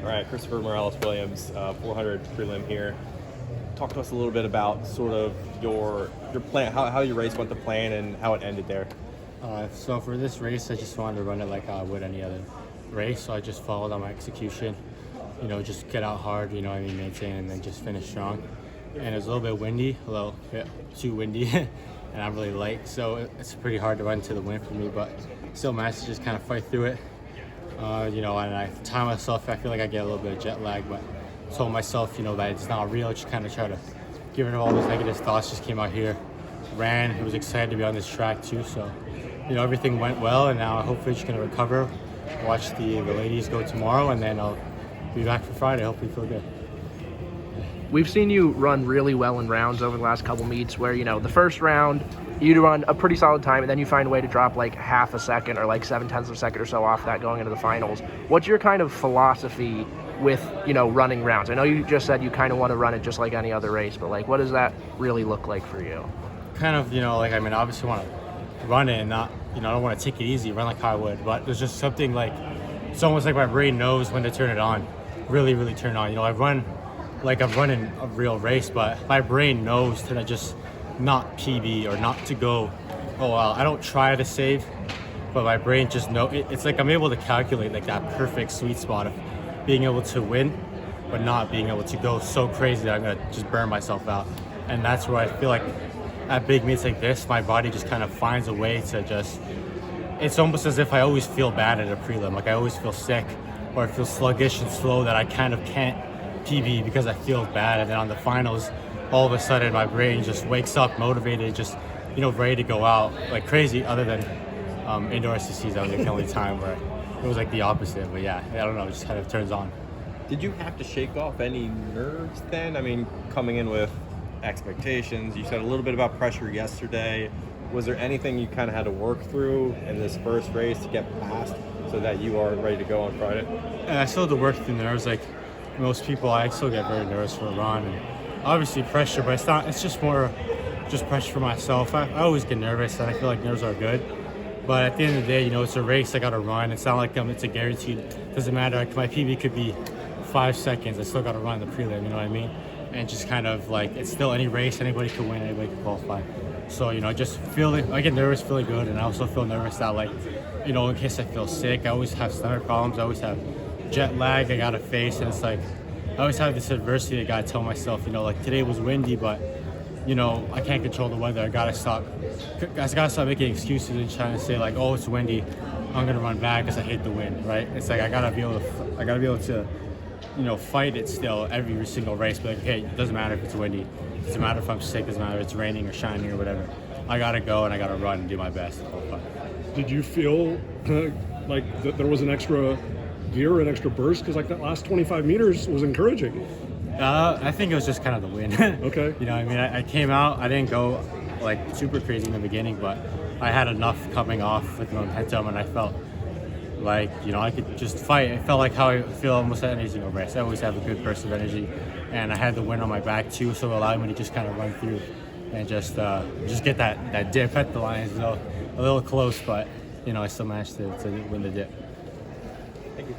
All right, Christopher Morales-Williams, 400 prelim here. Talk to us a little bit about sort of your plan, how your race went to plan and how it ended there. So for this race, I just wanted to run it like I would any other race. So I just followed on my execution, just get out hard, maintain and then just finish strong. And it was a little bit windy, a little bit too windy, and I'm really light. So it's pretty hard to run to the wind for me, but still managed to just kind of fight through it. And I time myself, I feel like I get a little bit of jet lag, but told myself, that it's not real. Just kind of try to get rid of all those negative thoughts. Just came out here, ran. I was excited to be on this track too. So, everything went well, and now hopefully just gonna recover, watch the ladies go tomorrow, and then I'll be back for Friday. Hopefully feel good. We've seen you run really well in rounds over the last couple meets where, the first round, you run a pretty solid time, and then you find a way to drop like half a second or like 0.7 of a second or so off that going into the finals. What's your kind of philosophy with, running rounds? I know you just said you kind of want to run it just like any other race, but like, what does that really look like for you? Kind of, obviously want to run it and not, I don't want to take it easy, run like how I would, but there's just something like, it's almost like my brain knows when to turn it on, really, really turn it on. I run like I'm running a real race, but my brain knows to just not PB or not to go, oh, well, I don't try to save, but my brain just know it's like I'm able to calculate like that perfect sweet spot of being able to win, but not being able to go so crazy that I'm gonna just burn myself out. And that's where I feel like at big meets like this, my body just kind of finds a way to just, it's almost as if I always feel bad at a prelim. Like I always feel sick or I feel sluggish and slow that I kind of can't PB because I feel bad. And then on the finals, all of a sudden my brain just wakes up motivated, just, ready to go out like crazy. Other than indoor SECs, that was like the only time where it was like the opposite. But yeah, I don't know, it just kind of turns on. Did you have to shake off any nerves then? I mean, coming in with expectations, you said a little bit about pressure yesterday. Was there anything you kind of had to work through in this first race to get past so that you are ready to go on Friday? And I still had to work through nerves. Like most people, I still get very nervous for a run. And obviously pressure, but it's just more just pressure for myself. I always get nervous, and I feel like nerves are good. But at the end of the day, it's a race. I got to run. It's not like it's a guaranteed. Doesn't matter. Like my PB could be 5 seconds. I still got to run the prelim. You know what I mean? And just kind of like it's still any race. Anybody could win. Anybody could qualify. So just feeling. I get nervous, feeling good, and I also feel nervous that in case I feel sick. I always have stomach problems. I always have jet lag. I got to face, and it's like I always have this adversity. I got to tell myself, like today was windy, but I can't control the weather. I gotta stop making excuses and trying to say like, oh, it's windy, I'm gonna run back because I hate the wind, right? It's like I gotta be able to, fight it still every single race. But like, hey, it doesn't matter if it's windy, it doesn't matter if I'm sick, it doesn't matter if it's raining or shining or whatever. I gotta go and I gotta run and do my best. Did you feel like that there was an extra gear, an extra burst? Because like that last 25 meters was encouraging. I think it was just kind of the wind. Okay. I came out, I didn't go like super crazy in the beginning, but I had enough coming off with momentum, and I felt like, I could just fight. It felt like how I feel almost at any single race. I always have a good burst of energy, and I had the wind on my back too, so it allowed me to just kind of run through and just get that dip at the lines, a little close, but, I still managed to win the dip. Thank you.